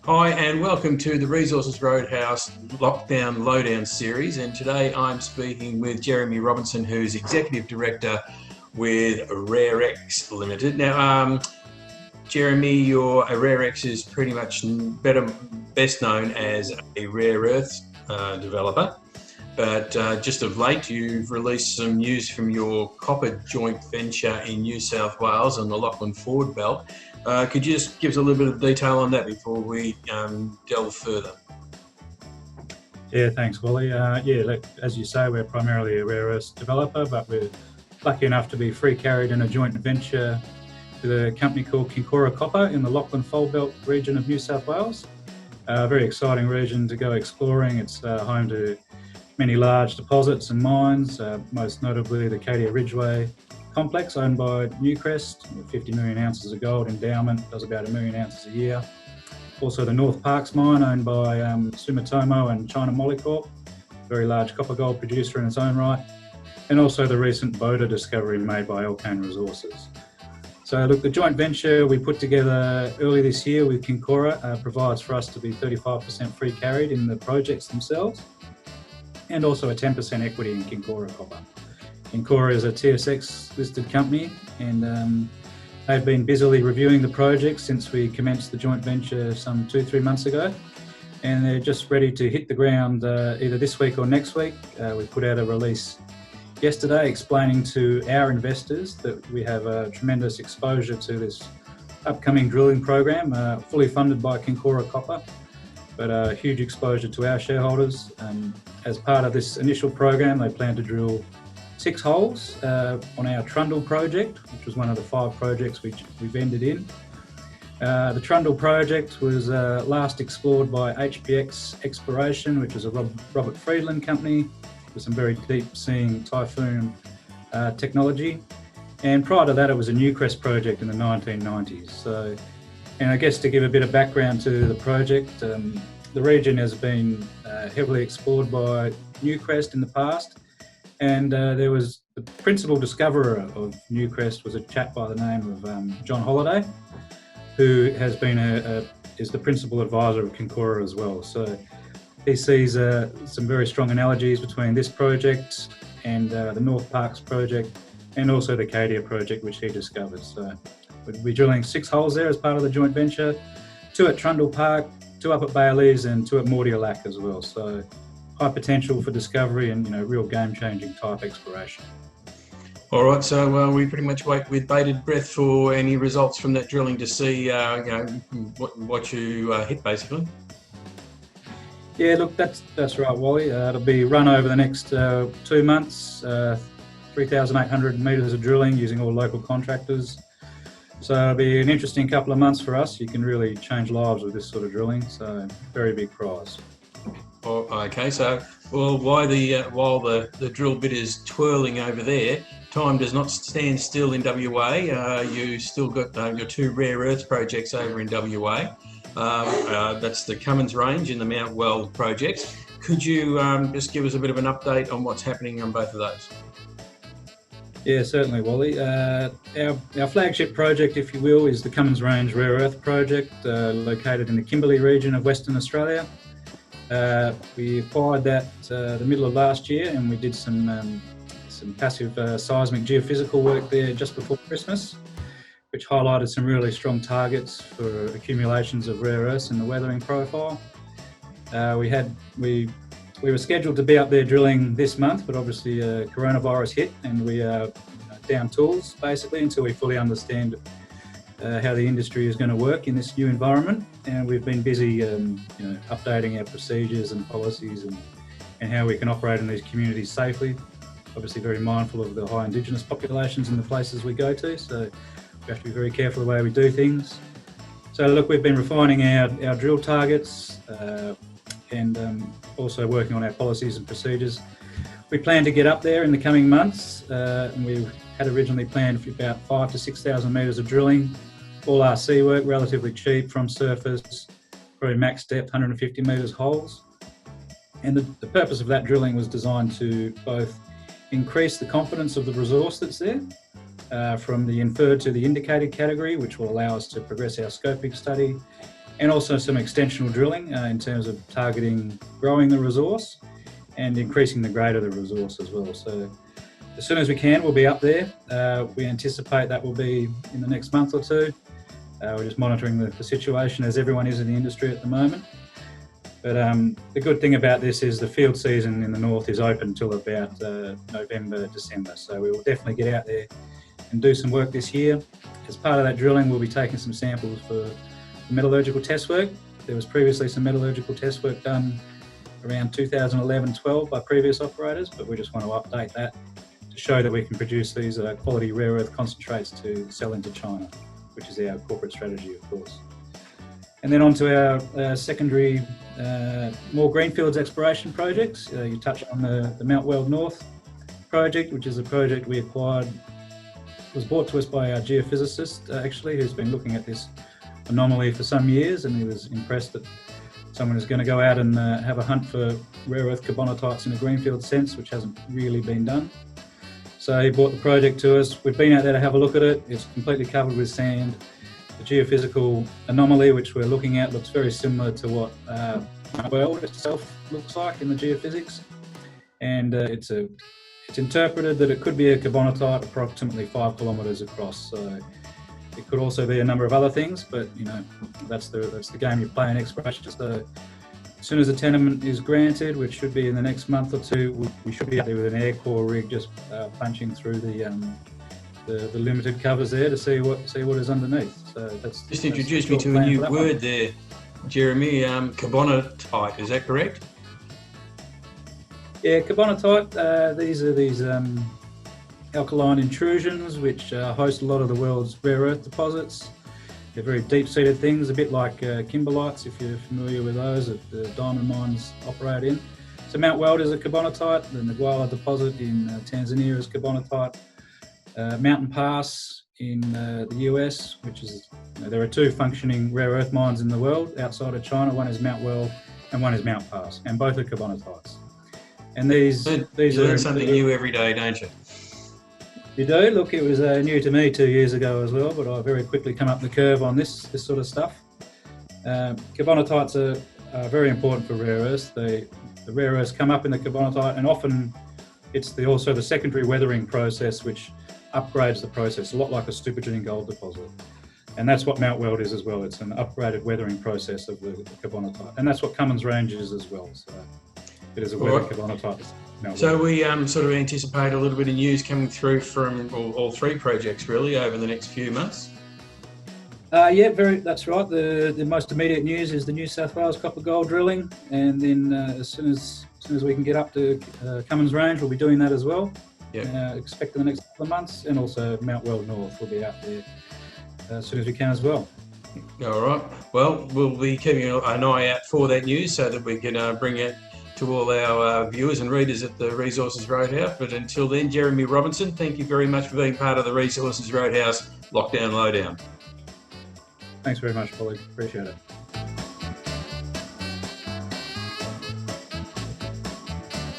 Hi and welcome to the Resources Roadhouse Lockdown Lowdown series, and today I'm speaking with Jeremy Robinson, who's Executive Director with RareX Limited. Now, Jeremy, your RareX is pretty much best known as a rare earth developer, but just of late you've released some news from your copper joint venture in New South Wales on the Lachlan Ford Belt. Could you just give us a little bit of detail on that before we delve further? Yeah, thanks, Wally. As you say, we're primarily a rare earths developer, but we're lucky enough to be free carried in a joint venture with a company called Kinkora Copper in the Lachlan Fold Belt region of New South Wales. A very exciting region to go exploring. It's home to many large deposits and mines, most notably the Cadia Ridgeway complex owned by Newcrest, 50 million ounces of gold endowment, does about 1 million ounces a year. Also the North Parks mine owned by Sumitomo and China Molycorp, very large copper gold producer in its own right. And also the recent Boda discovery made by Alkane Resources. So look, the joint venture we put together early this year with Kinkora provides for us to be 35% free carried in the projects themselves, and also a 10% equity in Kinkora Copper. Kinkora is a TSX listed company, and they've been busily reviewing the project since we commenced the joint venture some 2-3 months ago, and they're just ready to hit the ground either this week or next week. We put out a release yesterday explaining to our investors that we have a tremendous exposure to this upcoming drilling program, fully funded by Kinkora Copper, but a huge exposure to our shareholders. As part of this initial program, they plan to drill 6 holes on our Trundle project, which was one of the 5 projects which we've ended in. The Trundle project was last explored by HPX Exploration, which is a Robert Friedland company with some very deep-seeing typhoon technology. And prior to that, it was a Newcrest project in the 1990s. And I guess to give a bit of background to the project, the region has been heavily explored by Newcrest in the past. And there was the principal discoverer of Newcrest was a chap by the name of John Holliday, who has been is the principal advisor of Kinkora as well. So he sees some very strong analogies between this project and the North Parks project, and also the Cadia project, which he discovered. So we'll be drilling 6 holes there as part of the joint venture, 2 at Trundle Park, 2 up at Bailey's, and 2 at Mordialloc as well. So high potential for discovery and real game-changing type exploration. All right, so we pretty much wait with bated breath for any results from that drilling to see what you hit, basically. Yeah, look, that's right, Wally. It'll be run over the next 2 months, 3,800 metres of drilling using all local contractors. So it'll be an interesting couple of months for us. You can really change lives with this sort of drilling, so very big prize. Oh, okay, so while the drill bit is twirling over there, time does not stand still in WA. You still got your 2 rare earths projects over in WA. That's the Cummins Range and the Mount Weld projects. Could you just give us a bit of an update on what's happening on both of those? Yeah, certainly, Wally. Our flagship project, if you will, is the Cummins Range Rare Earth Project, located in the Kimberley region of Western Australia. We acquired that the middle of last year, and we did some passive seismic geophysical work there just before Christmas, which highlighted some really strong targets for accumulations of rare earths in the weathering profile. We were scheduled to be up there drilling this month, but obviously coronavirus hit, and we are down tools basically until we fully understand how the industry is going to work in this new environment. And we've been busy updating our procedures and policies and how we can operate in these communities safely. Obviously very mindful of the high Indigenous populations in the places we go to, so we have to be very careful the way we do things. So look, we've been refining our drill targets and also working on our policies and procedures. We plan to get up there in the coming months, and we had originally planned for about 5,000 to 6,000 metres of drilling, all RC work, relatively cheap from surface, probably max depth, 150 metres holes. And the purpose of that drilling was designed to both increase the confidence of the resource that's there, from the inferred to the indicated category, which will allow us to progress our scoping study, and also some extensional drilling in terms of targeting growing the resource and increasing the grade of the resource as well. So as soon as we can, we'll be up there. We anticipate that will be in the next month or two. We're just monitoring the situation, as everyone is in the industry at the moment. But the good thing about this is the field season in the north is open till about November, December. So we will definitely get out there and do some work this year. As part of that drilling, we'll be taking some samples for metallurgical test work. There was previously some metallurgical test work done around 2011-12 by previous operators, but we just want to update that to show that we can produce these quality rare earth concentrates to sell into China, which is our corporate strategy, of course. And then on to our secondary, more greenfields exploration projects. You touched on the Mount Weld North project, which is a project we acquired, was brought to us by our geophysicist, actually, who's been looking at this anomaly for some years, and he was impressed that someone is going to go out and have a hunt for rare earth carbonatites in a greenfield sense, which hasn't really been done. So he brought the project to us. We've been out there to have a look at it. It's completely covered with sand. The geophysical anomaly, which we're looking at, looks very similar to what Mount Weld itself looks like in the geophysics. And it's interpreted that it could be a carbonatite approximately 5 kilometres across. So it could also be a number of other things, but you know, that's the game you play in exploration. So as soon as the tenement is granted, which should be in the next month or two, we should be out there with an air core rig just punching through the limited covers there to see what is underneath. So that's just introduced me to a new word there, Jeremy. Carbonatite, is that correct? Yeah, carbonatite. These are alkaline intrusions which host a lot of the world's rare earth deposits. They're very deep-seated things, a bit like kimberlites, if you're familiar with those that the diamond mines operate in. So Mount Weld is a carbonatite. The Nguala deposit in Tanzania is carbonatite. Mountain Pass in the US, which is, there are 2 functioning rare earth mines in the world outside of China. One is Mount Weld and one is Mount Pass, and both are carbonatites. And these you learn something new every day, don't you? You do. Look, it was new to me 2 years ago as well, but I very quickly come up the curve on this sort of stuff. Carbonatites are very important for rare earths. The rare earths come up in the carbonatite, and often it's also the secondary weathering process which upgrades the process, a lot like a supergene gold deposit. And that's what Mount Weld is as well. It's an upgraded weathering process of the carbonatite, and that's what Cummins Range is as well. So it is a weathered carbonatite. So we sort of anticipate a little bit of news coming through from all 3 projects really over the next few months. Yeah, that's right. The most immediate news is the New South Wales copper gold drilling, and then as soon as we can get up to Cummins Range, we'll be doing that as well. Yeah. Expect in the next couple of months, and also Mount Weld North will be out there as soon as we can as well. All right. Well, we'll be keeping an eye out for that news so that we can bring it to all our viewers and readers at the Resources Roadhouse. But until then, Jeremy Robinson, thank you very much for being part of the Resources Roadhouse Lockdown Lowdown. Thanks very much, Polly. Appreciate it.